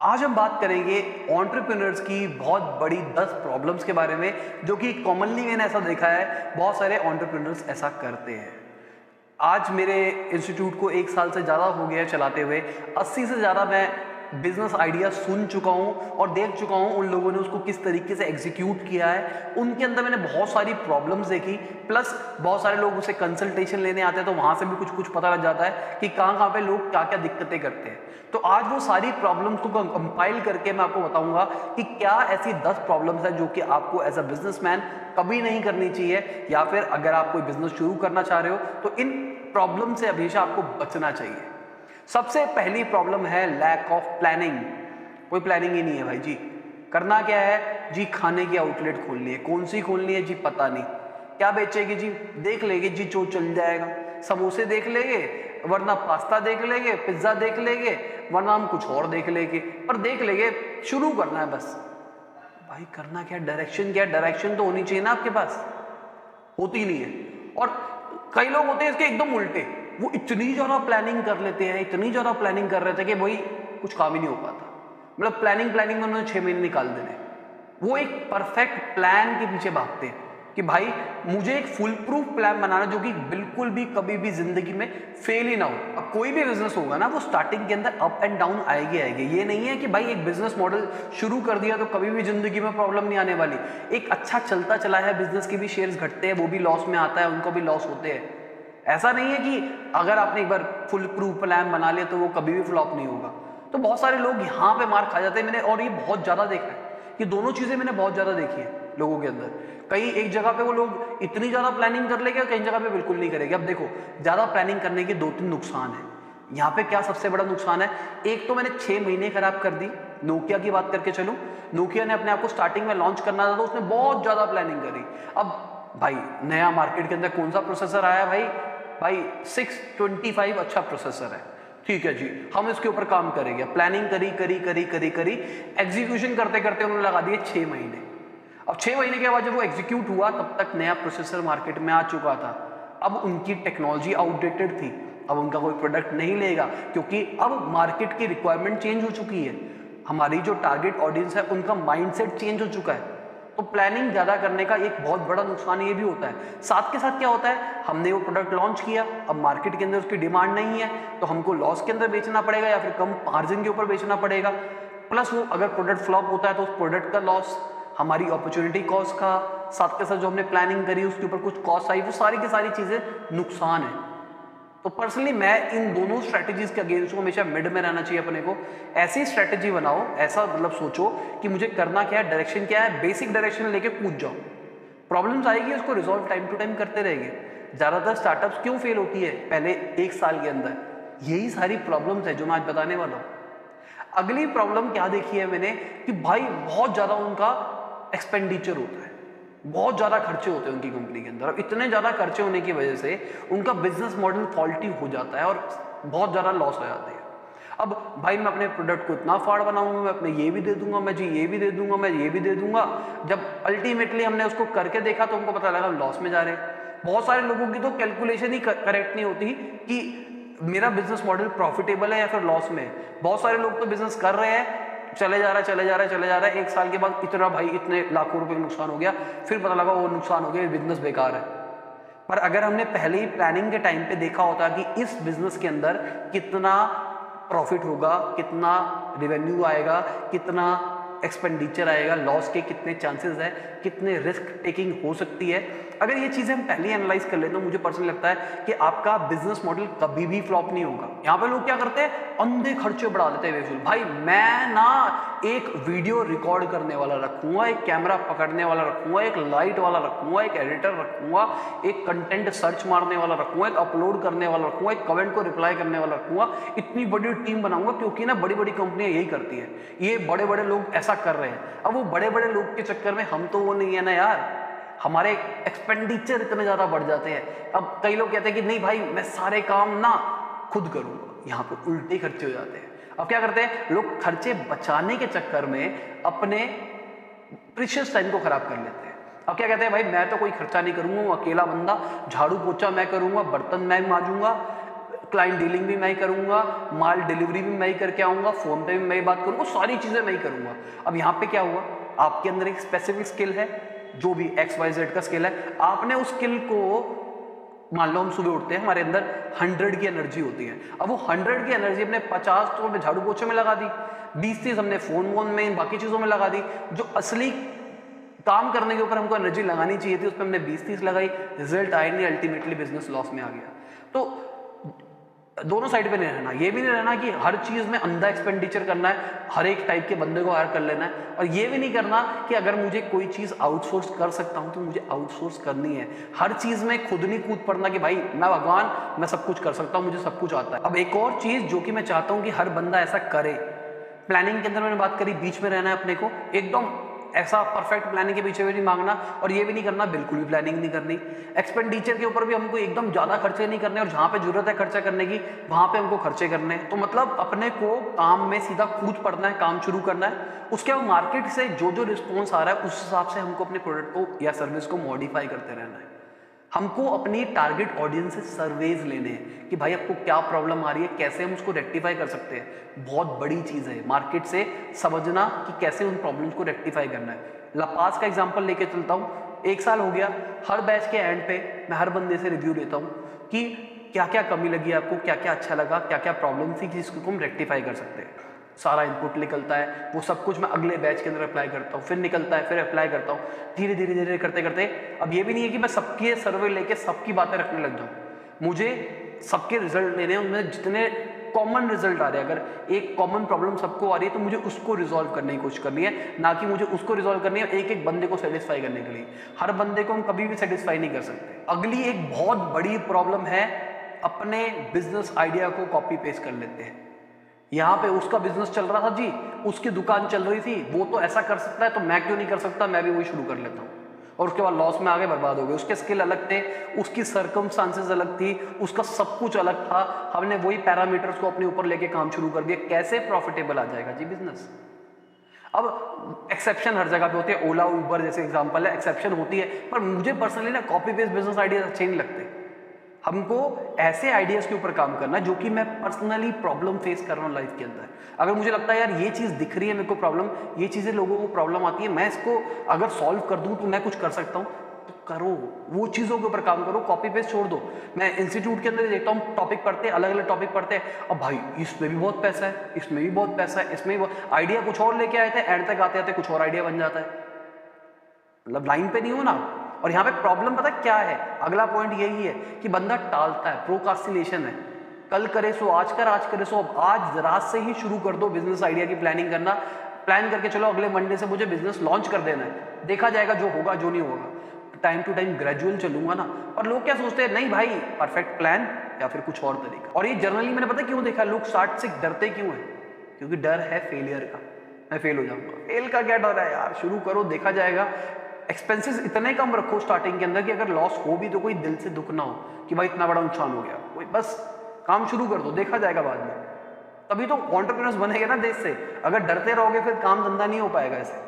आज हम बात करेंगे एंटरप्रेन्योर्स की बहुत बड़ी 10 प्रॉब्लम्स के बारे में, जो कि कॉमनली मैंने ऐसा देखा है बहुत सारे एंटरप्रेन्योर्स ऐसा करते हैं। आज मेरे इंस्टीट्यूट को 1 साल से ज़्यादा हो गया चलाते हुए। 80 से ज़्यादा मैं बिजनेस आइडिया सुन चुका हूँ और देख चुका हूँ उन लोगों ने उसको किस तरीके से एग्जीक्यूट किया है। उनके अंदर मैंने बहुत सारी प्रॉब्लम्स देखी, प्लस बहुत सारे लोग उसे कंसल्टेशन लेने आते हैं तो वहाँ से भी कुछ कुछ पता लग जाता है कि कहाँ कहाँ पे लोग क्या क्या दिक्कतें करते हैं। तो आज वो सारी प्रॉब्लम्स को कंपाइल करके मैं आपको बताऊंगा कि क्या ऐसी 10 प्रॉब्लम्स है जो कि आपको एज अ बिजनेसमैन कभी नहीं करनी चाहिए, या फिर अगर आप कोई बिजनेस शुरू करना चाह रहे हो तो इन प्रॉब्लम से हमेशा आपको बचना चाहिए। सबसे पहली प्रॉब्लम है लैक ऑफ प्लानिंग। कोई प्लानिंग ही नहीं है भाई जी। करना क्या है जी, खाने की आउटलेट खोलनी है। कौन सी खोलनी है जी, पता नहीं। क्या बेचेगी जी, देख लेंगे जी, जो चल जाएगा। समोसे देख लेंगे, वरना पास्ता देख लेंगे, पिज्जा देख लेंगे, वरना हम कुछ और देख लेंगे, पर देख लेंगे। शुरू करना है बस। भाई करना क्या, डायरेक्शन क्या, डायरेक्शन तो होनी चाहिए ना आपके पास, होती नहीं है। और कई लोग होते हैं इसके एकदम उल्टे, वो इतनी ज्यादा प्लानिंग कर लेते हैं, इतनी ज्यादा प्लानिंग कर रहे थे कि भाई कुछ काम ही नहीं हो पाता। मतलब प्लानिंग प्लानिंग में उन्होंने 6 महीने निकाल देने। वो एक परफेक्ट प्लान के पीछे भागते हैं कि भाई मुझे एक फुल प्रूफ प्लान बनाना जो कि बिल्कुल भी कभी भी जिंदगी में फेल ही ना हो। अब कोई भी बिजनेस होगा ना, वो स्टार्टिंग के अंदर अप एंड डाउन आएगी आएगी। ये नहीं है कि भाई एक बिजनेस मॉडल शुरू कर दिया तो कभी भी जिंदगी में प्रॉब्लम नहीं आने वाली। एक अच्छा चलता चला है बिजनेस के भी शेयर्स घटते हैं, वो भी लॉस में आता है, उनको भी लॉस होते हैं। ऐसा नहीं है कि अगर आपने एक बार फुल प्रूफ प्लान बना लिया तो वो कभी भी फ्लॉप नहीं होगा। तो बहुत सारे लोग यहाँ पे मार खा जाते हैं मैंने, और ये बहुत ज्यादा देखा है। ये दोनों चीजें मैंने बहुत ज्यादा देखी है लोगों के अंदर। कहीं एक जगह पे वो लोग इतनी ज्यादा प्लानिंग कर लेंगे, कई जगह पे बिल्कुल नहीं करेंगे। अब देखो, ज्यादा प्लानिंग करने के 2-3 नुकसान है। यहाँ पे क्या सबसे बड़ा नुकसान है, एक तो मैंने 6 महीने खराब कर दी। नोकिया की बात करके चलूं, नोकिया ने अपने आप को स्टार्टिंग में लॉन्च करना था तो उसने बहुत ज्यादा प्लानिंग करी। अब भाई नया मार्केट के अंदर कौन सा प्रोसेसर आया भाई, भाई 625 अच्छा प्रोसेसर है, ठीक है जी, हम इसके ऊपर काम करेंगे। प्लानिंग करी करी करी करी करी, एग्जीक्यूशन करते करते उन्होंने लगा दिए 6 महीने। अब 6 महीने के बाद जब वो एग्जीक्यूट हुआ तब तक नया प्रोसेसर मार्केट में आ चुका था। अब उनकी टेक्नोलॉजी आउटडेटेड थी, अब उनका कोई प्रोडक्ट नहीं लेगा, क्योंकि अब मार्केट की रिक्वायरमेंट चेंज हो चुकी है। हमारी जो टारगेट ऑडियंस है उनका माइंडसेट चेंज हो चुका है। तो प्लानिंग ज्यादा करने का एक बहुत बड़ा नुकसान ये भी होता है। साथ के साथ क्या होता है, हमने वो प्रोडक्ट लॉन्च किया, अब मार्केट के अंदर उसकी डिमांड नहीं है तो हमको लॉस के अंदर बेचना पड़ेगा या फिर कम मार्जिन के ऊपर बेचना पड़ेगा। प्लस वो अगर प्रोडक्ट फ्लॉप होता है तो उस प्रोडक्ट का लॉस, हमारी अपॉर्चुनिटी कॉस्ट का, साथ के साथ जो हमने प्लानिंग करी उसके ऊपर कुछ कॉस्ट आई, वो सारी की सारी चीजें नुकसान है। तो पर्सनली मैं इन दोनों स्ट्रेटजीज के अगेंस्ट हूं, हमेशा मिड में रहना चाहिए अपने को। ऐसी स्ट्रेटजी बनाओ, ऐसा मतलब सोचो कि मुझे करना क्या है, डायरेक्शन क्या है, बेसिक डायरेक्शन लेके कूद जाओ। प्रॉब्लम्स आएगी उसको रिजॉल्व टाइम टू टाइम करते रहेंगे। ज्यादातर स्टार्टअप्स क्यों फेल होती है पहले 1 साल के अंदर, यही सारी प्रॉब्लम्स है जो मैं आज बताने वाला हूं। अगली प्रॉब्लम क्या देखी है मैंने कि भाई बहुत ज्यादा उनका एक्सपेंडिचर होता है, बहुत ज्यादा खर्चे होते हैं उनकी कंपनी के अंदर। अब इतने ज्यादा खर्चे होने की वजह से उनका बिजनेस मॉडल फॉल्टी हो जाता है और बहुत ज्यादा लॉस हो जाते हैं। अब भाई मैं अपने प्रोडक्ट को इतना फाड़ बनाऊंगा, मैं अपने ये भी दे दूंगा, मैं जी ये भी दे दूंगा, मैं ये भी दे दूंगा। जब अल्टीमेटली हमने उसको करके देखा तो हमको पता लगा हम लॉस में जा रहे हैं। बहुत सारे लोगों की तो कैलकुलेशन ही करेक्ट नहीं होती कि मेरा बिजनेस मॉडल प्रॉफिटेबल है या फिर लॉस में है। बहुत सारे लोग तो बिजनेस कर रहे हैं, चले जा रहा है चले जा रहा है चले जा रहा है, 1 साल के बाद इतना भाई इतने लाखों रुपए का नुकसान हो गया, फिर पता लगा वो नुकसान हो गया, बिजनेस बेकार है। पर अगर हमने पहले ही प्लानिंग के टाइम पे देखा होता कि इस बिजनेस के अंदर कितना प्रॉफिट होगा, कितना रेवेन्यू आएगा, कितना एक्सपेंडिचर आएगा, लॉस के कितने चांसेस है, कितने रिस्क टेकिंग हो सकती है, अगर ये चीजें हम पहले एनालाइज कर लें तो मुझे पर्सनली लगता है कि आपका बिजनेस मॉडल कभी भी फ्लॉप नहीं होगा। यहाँ पे लोग क्या करते हैं, अंधे खर्चे बढ़ा देते हैं बेफिजूल। भाई मैं ना एक वीडियो रिकॉर्ड करने वाला रखूंगा, एक कैमरा पकड़ने वाला रखूंगा, एक लाइट वाला रखूंगा, एक एडिटर रखूंगा, एक कंटेंट सर्च मारने वाला रखूंगा, एक अपलोड करने वाला रखूंगा, एक कमेंट को रिप्लाई करने वाला रखूंगा, इतनी बड़ी टीम बनाऊंगा, क्योंकि ना बड़ी बड़ी कंपनियां यही करती है, ये बड़े बड़े लोग ऐसा कर रहे हैं। अब वो बड़े बड़े लोग के चक्कर में हम तो वो नहीं है ना यार, हमारे एक्सपेंडिचर इतने ज्यादा बढ़ जाते हैं। अब कई लोग कहते हैं कि नहीं भाई मैं सारे काम ना खुद करूंगा, यहाँ पर उल्टे खर्चे हो जाते हैं। अब क्या करते हैं लोग, खर्चे बचाने के चक्कर में अपने प्रीशियस टाइम को खराब कर लेते हैं। अब क्या कहते हैं, भाई मैं तो कोई खर्चा नहीं करूंगा, अकेला बंदा, झाड़ू पोछा मैं करूंगा, बर्तन मैं मांजूंगा, क्लाइंट डीलिंग भी मैं ही करूंगा, माल डिलीवरी भी मैं ही करके आऊंगा, फोन पे भी मैं ही बात करूंगा, सारी चीजें मैं ही करूंगा। अब यहाँ पे क्या हुआ, आपके अंदर एक स्पेसिफिक स्किल है, जो भी XYZ का स्किल है, आपने उस स्किल को, मान लो हम सुबह उठते हैं, हमारे अंदर 100 की एनर्जी होती है, अब वो 100 की एनर्जी अपने 50 तो हमने झाड़ू पोछे में लगा दी, 20-30 हमने फोन वोन में बाकी चीजों में लगा दी, जो असली काम करने के ऊपर हमको एनर्जी लगानी चाहिए थी उसमें हमने 20-30 लगाई, रिजल्ट आया नहीं, अल्टीमेटली बिजनेस लॉस में आ गया। तो दोनों साइड पे नहीं रहना, ये भी नहीं रहना कि हर चीज में अंधा एक्सपेंडिचर करना है, हर एक टाइप के बंदे को हायर कर लेना है, और ये भी नहीं करना कि अगर मुझे कोई चीज आउटसोर्स कर सकता हूं तो मुझे आउटसोर्स करनी है। हर चीज में खुद नहीं कूद पड़ना कि भाई मैं भगवान, मैं सब कुछ कर सकता हूं, मुझे सब कुछ आता है। अब एक और चीज जो कि मैं चाहता हूं कि हर बंदा ऐसा करे, प्लानिंग के अंदर मैंने बात करी, बीच में रहना है अपने को, एकदम ऐसा परफेक्ट प्लानिंग के पीछे भी नहीं मांगना, और ये भी नहीं करना बिल्कुल भी प्लानिंग नहीं करनी। एक्सपेंडिचर के ऊपर भी हमको एकदम ज्यादा खर्चे नहीं करने, और जहां पे जरूरत है खर्चा करने की वहां पे हमको खर्चे करने हैं। तो मतलब अपने को काम में सीधा कूद पड़ना है, काम शुरू करना है, उसके बाद मार्केट से जो जो रिस्पॉन्स आ रहा है उस हिसाब से हमको अपने प्रोडक्ट को या सर्विस को मॉडिफाई करते रहना है। हमको अपनी टारगेट ऑडियंस से सर्वेज लेने हैं कि भाई आपको क्या प्रॉब्लम आ रही है, कैसे हम उसको रेक्टिफाई कर सकते हैं। बहुत बड़ी चीज है मार्केट से समझना कि कैसे उन प्रॉब्लम्स को रेक्टिफाई करना है। लपास का एग्जांपल लेके चलता हूँ, 1 साल हो गया, हर बैच के एंड पे मैं हर बंदे से रिव्यू लेता हूँ कि क्या क्या कमी लगी आपको, क्या क्या अच्छा लगा, क्या क्या प्रॉब्लम थी जिसको हम रेक्टिफाई कर सकते हैं। सारा इनपुट निकलता है, वो सब कुछ मैं अगले बैच के अंदर अप्लाई करता हूँ, फिर निकलता है, फिर अप्लाई करता हूँ, धीरे धीरे धीरे करते करते। अब ये भी नहीं है कि मैं सबके सर्वे लेके सबकी बातें रखने लग जाऊँ, मुझे सबके रिजल्ट लेने हैं, उनमें जितने कॉमन रिजल्ट आ रहे हैं, अगर एक कॉमन प्रॉब्लम सबको आ रही है तो मुझे उसको रिजॉल्व करने की कोशिश करनी है, ना कि मुझे उसको रिजॉल्व करनी है एक एक बंदे को सेटिस्फाई करने के लिए। हर बंदे को हम कभी भी सेटिस्फाई नहीं कर सकते। अगली एक बहुत बड़ी प्रॉब्लम है, अपने बिजनेस आइडिया को कॉपी पेस्ट कर लेते हैं। यहाँ पे उसका बिजनेस चल रहा था जी, उसकी दुकान चल रही थी, वो तो ऐसा कर सकता है तो मैं क्यों नहीं कर सकता, मैं भी वही शुरू कर लेता हूँ, और उसके बाद लॉस में आगे बर्बाद हो गए। उसके स्किल अलग थे, उसकी सर्कमस्टांसेस अलग थी, उसका सब कुछ अलग था, हमने वही पैरामीटर्स को अपने ऊपर लेके काम शुरू कर दिया। कैसे प्रॉफिटेबल आ जाएगा जी बिजनेस। अब एक्सेप्शन हर जगह पे होती है, ओला उबर जैसे एग्जांपल है, एक्सेप्शन होती है, पर मुझे पर्सनली ना कॉपी पेस्ट बिजनेस आइडियाज अच्छे नहीं लगते। हमको ऐसे आइडियाज के ऊपर काम करना जो कि मैं पर्सनली प्रॉब्लम फेस कर रहा हूँ लाइफ के अंदर। अगर मुझे लगता है यार ये चीज दिख रही है मेरे को प्रॉब्लम, ये चीजें लोगों को प्रॉब्लम आती है, मैं इसको अगर सॉल्व कर दूं तो मैं कुछ कर सकता हूँ, तो करो, वो चीजों के ऊपर काम करो, कॉपी पेस्ट छोड़ दो। मैं इंस्टीट्यूट के अंदर देखता हूँ टॉपिक पढ़ते हैं, अलग अलग टॉपिक पढ़ते हैं, अब भाई इसमें भी बहुत पैसा है, इसमें भी बहुत पैसा है, इसमें भी आइडिया कुछ और लेके आए थे, एंड तक आते आते कुछ और आइडिया बन जाता है। मतलब लाइन पे नहीं हो ना। और यहाँ पे प्रॉब्लम पता क्या है, अगला पॉइंट यही है कि बंदा टालता है, प्रोकास्टिनेशन है। कल करे सो आज कर, आज करे सो अब, आज रात से ही शुरू कर दो बिजनेस आइडिया की प्लानिंग करना। प्लान करके चलो अगले मंडे से मुझे बिजनेस लॉन्च कर देना है, देखा जाएगा जो होगा जो नहीं होगा, टाइम टू टाइम ग्रेजुअल चलूंगा ना। और लोग क्या सोचते हैं, नहीं भाई परफेक्ट प्लान या फिर कुछ और तरीका। और ये जनरली मैंने पता क्यों देखा, लोग स्टार्ट से डरते क्यों है, क्योंकि डर है फेलियर का, मैं फेल हो जाऊंगा। फेल का क्या डर है यार, शुरू करो देखा जाएगा। एक्सपेंसेस इतने कम रखो स्टार्टिंग के अंदर कि अगर लॉस हो भी तो कोई दिल से दुख ना हो कि भाई इतना बड़ा नुकसान हो गया, कोई बस काम शुरू कर दो, देखा जाएगा बाद में। तभी तो एंटरप्रेन्योर्स बनेंगे ना देश से। अगर डरते रहोगे फिर काम धंधा नहीं हो पाएगा। ऐसे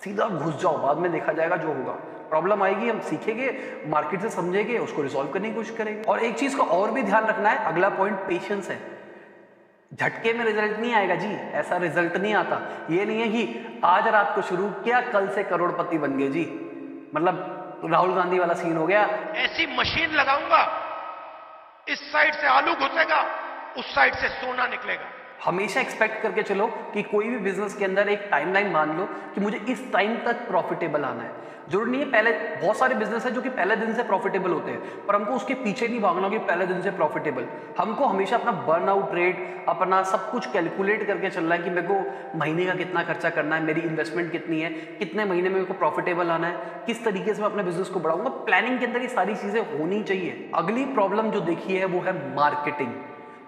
सीधा घुस जाओ, बाद में देखा जाएगा जो होगा। प्रॉब्लम आएगी, हम सीखेंगे, मार्केट से समझेंगे, उसको रिसॉल्व करने की कोशिश करेंगे। और एक चीज का और भी ध्यान रखना है, अगला पॉइंट पेशेंस है। झटके में रिजल्ट नहीं आएगा जी, ऐसा रिजल्ट नहीं आता। ये नहीं है कि आज रात को शुरू किया कल से करोड़पति बन गए जी, मतलब राहुल गांधी वाला सीन हो गया। ऐसी मशीन लगाऊंगा, इस साइड से आलू घुसेगा, उस साइड से सोना निकलेगा। हमेशा एक्सपेक्ट करके चलो कि कोई भी बिजनेस के अंदर एक टाइमलाइन मान लो कि मुझे इस टाइम तक प्रॉफिटेबल आना है। जरूरी नहीं है पहले, बहुत सारे बिजनेस है जो कि पहले दिन से प्रॉफिटेबल होते हैं, पर हमको उसके पीछे नहीं भागना कि पहले दिन से प्रॉफिटेबल। हमको हमेशा अपना बर्नआउट रेट, अपना सब कुछ कैलकुलेट करके चलना है कि मेरे को महीने का कितना खर्चा करना है, मेरी इन्वेस्टमेंट कितनी है, कितने महीने में मेरे को प्रॉफिटेबल आना है, किस तरीके से मैं अपने बिजनेस को बढ़ाऊंगा। प्लानिंग के अंदर ये सारी चीजें होनी चाहिए। अगली प्रॉब्लम जो देखी है वो है मार्केटिंग।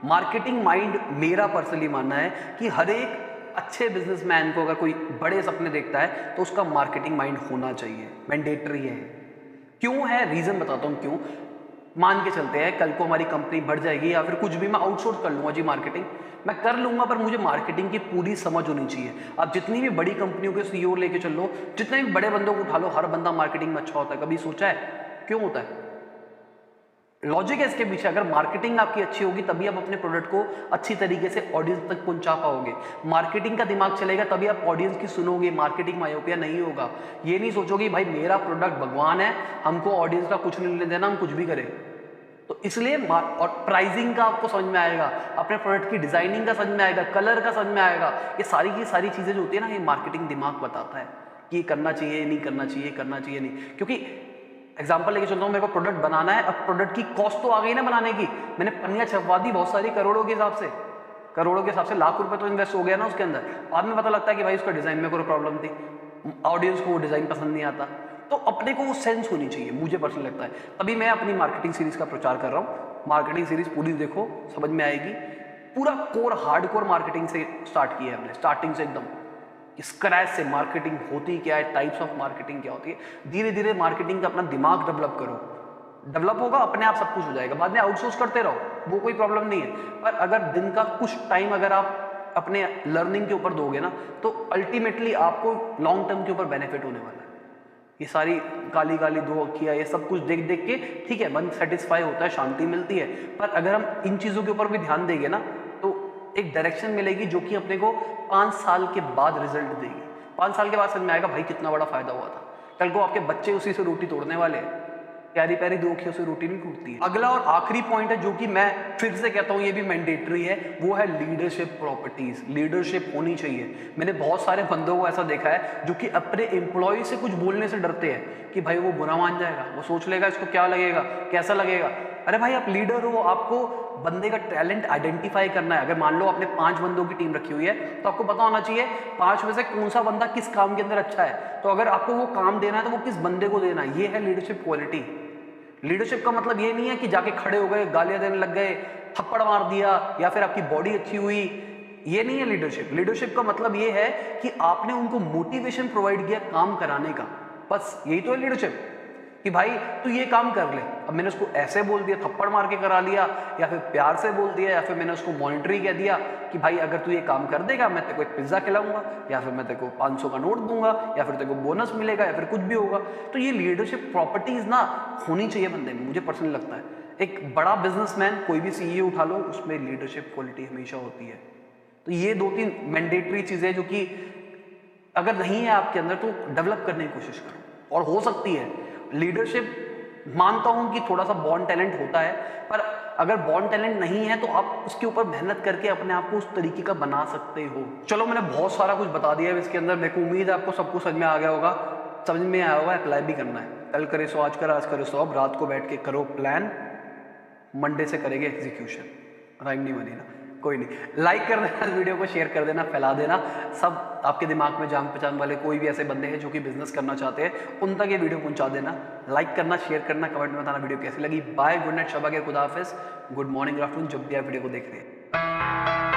मार्केटिंग माइंड, मेरा पर्सनली मानना है कि हर एक अच्छे बिजनेसमैन को अगर कोई बड़े सपने देखता है तो उसका मार्केटिंग माइंड होना चाहिए, मैंडेटरी है। क्यों है, रीजन बताता हूं क्यों। मान के चलते हैं कल को हमारी कंपनी बढ़ जाएगी या फिर कुछ भी, मैं आउटसोर्स कर लूंगा जी, मार्केटिंग मैं कर लूंगा, पर मुझे मार्केटिंग की पूरी समझ होनी चाहिए। आप जितनी भी बड़ी कंपनियों के सीईओ लेके चल लो, जितने भी बड़े बंदों को उठा लो, हर बंदा मार्केटिंग में अच्छा होता है। कभी सोचा है क्यों होता है? लॉजिक है इसके पीछे। अगर मार्केटिंग आपकी अच्छी होगी तभी आप अपने प्रोडक्ट को अच्छी तरीके से ऑडियंस तक पहुंचा पाओगे। मार्केटिंग का दिमाग चलेगा तभी आप ऑडियंस की सुनोगे। मार्केटिंग मायोपिया नहीं होगा। ये नहीं सोचोगे भाई मेरा प्रोडक्ट भगवान है, हमको ऑडियंस का कुछ नहीं लेने देना, हम कुछ भी करें। तो इसलिए और प्राइसिंग का आपको समझ में आएगा, अपने प्रोडक्ट की डिजाइनिंग का समझ में आएगा, कलर का समझ में आएगा। ये सारी की सारी चीजें जो होती है ना, ये मार्केटिंग दिमाग बताता है कि ये करना चाहिए, नहीं करना चाहिए, करना चाहिए नहीं। क्योंकि एग्जांपल लेके चलता हूँ, मेरे को प्रोडक्ट बनाना है, अब प्रोडक्ट की कॉस्ट तो आ गई ना बनाने की, मैंने पन्नियां छपवा दी बहुत सारी, करोड़ों के हिसाब से, करोड़ों के हिसाब से लाख रुपए तो इन्वेस्ट हो गया ना उसके अंदर। बाद में पता लगता है कि भाई उसका डिजाइन में कोई प्रॉब्लम थी, ऑडियंस को वो डिजाइन पसंद नहीं आता। तो अपने को वो सेंस होनी चाहिए, मुझे पर्सनल लगता है। तभी मैं अपनी मार्केटिंग सीरीज का प्रचार कर रहा हूँ। मार्केटिंग सीरीज पूरी देखो, समझ में आएगी। पूरा कोर हार्डकोर मार्केटिंग से स्टार्ट किया है हमने, स्टार्टिंग से एकदम स्क्रैच से। मार्केटिंग होती क्या है, टाइप्स ऑफ मार्केटिंग क्या होती है, धीरे धीरे मार्केटिंग का अपना दिमाग डेवलप करो। डेवलप होगा अपने आप सब कुछ हो जाएगा। बाद में आउटसोर्स करते रहो, वो कोई प्रॉब्लम नहीं है। पर अगर दिन का कुछ टाइम अगर आप अपने लर्निंग के ऊपर दोगे ना, तो अल्टीमेटली आपको लॉन्ग टर्म के ऊपर बेनिफिट होने वाला है। ये सारी काली काली दो अखियाँ, ये सब कुछ देख देख के ठीक है मन सेटिस्फाई होता है, शांति मिलती है। पर अगर हम इन चीज़ों के ऊपर भी ध्यान देंगे ना, तो एक डायरेक्शन मिलेगी जो कि अपने को 5 साल के बाद रिजल्ट देगी। 5 साल के बाद समझ में आएगा भाई कितना बड़ा फायदा हुआ था। कल को आपके बच्चे उसी से रोटी तोड़ने वाले हैं। प्यारी प्यारी दो अखियों से रोटी नहीं टूटती है। अगला और आखिरी पॉइंट है जो कि मैं फिर से कहता हूं, ये भी मैंडेटरी है, वो है लीडरशिप प्रॉपर्टीज। लीडरशिप होनी चाहिए। मैंने बहुत सारे बंदों को ऐसा देखा है जो कि अपने एम्प्लॉय से कुछ बोलने से डरते हैं कि भाई वो बुरा मान जाएगा, वो सोच लेगा इसको क्या लगेगा, कैसा लगेगा। अरे भाई आप लीडर हो, आपको बंदे का टैलेंट आइडेंटिफाई करना है। अगर मान लो आपने 5 बंदों की टीम रखी हुई है, तो आपको पता होना चाहिए 5 में से कौन सा बंदा किस काम के अंदर अच्छा है। तो अगर आपको वो काम देना है तो वो किस बंदे को देना है। ये है लीडरशिप क्वालिटी। लीडरशिप का मतलब ये नहीं है कि जाके खड़े हो गए, गालियां देने लग गए, थप्पड़ मार दिया, या फिर आपकी बॉडी अच्छी हुई। ये नहीं है लीडरशिप। लीडरशिप का मतलब ये है कि आपने उनको मोटिवेशन प्रोवाइड किया काम कराने का, बस यही तो है लीडरशिप। कि भाई तू ये काम कर ले। अब मैंने उसको ऐसे बोल दिया, थप्पड़ मार के करा लिया, या फिर प्यार से बोल दिया, या फिर मैंने उसको मॉनिटरी कह दिया कि भाई अगर तू ये काम कर देगा मैं तेरे को एक पिज्जा खिलाऊंगा, या फिर मैं तेरे को 500 का नोट दूंगा, या फिर तेरे को बोनस मिलेगा, या फिर कुछ भी होगा। तो ये लीडरशिप प्रॉपर्टीज ना होनी चाहिए बंदे में, मुझे पर्सनली लगता है। एक बड़ा बिजनेसमैन कोई भी सीईओ उठा लो, उसमें लीडरशिप क्वालिटी हमेशा होती है। तो ये 2-3 मैंडेटरी चीजें जो कि अगर नहीं है आपके अंदर तो डेवलप करने की कोशिश करो। और हो सकती है लीडरशिप, मानता हूं कि थोड़ा सा बॉर्न टैलेंट होता है, पर अगर बॉर्न टैलेंट नहीं है तो आप उसके ऊपर मेहनत करके अपने आप को उस तरीके का बना सकते हो। चलो मैंने बहुत सारा कुछ बता दिया है इसके अंदर। मेरे को उम्मीद है आपको सब कुछ समझ में आ गया होगा, समझ में आया होगा। अप्लाई भी करना है, कल करे सो आज कर, आज करे सो अब। रात को बैठ के करो प्लान, मंडे से करेंगे एग्जीक्यूशन। राइम नहीं बनी ना, कोई नहीं। लाइक कर देना वीडियो को, शेयर कर देना, फैला देना। सब आपके दिमाग में जान पहचान वाले कोई भी ऐसे बंदे हैं जो कि बिजनेस करना चाहते हैं, उन तक ये वीडियो पहुंचा देना। लाइक करना, शेयर करना, कमेंट में बताना वीडियो कैसी लगी। बाय, गुड नाइट, शबा के, खुदा हाफिज, गुड मॉर्निंग, गुड आफ्टरनून, जब भी आप वीडियो को देख रहे हैं।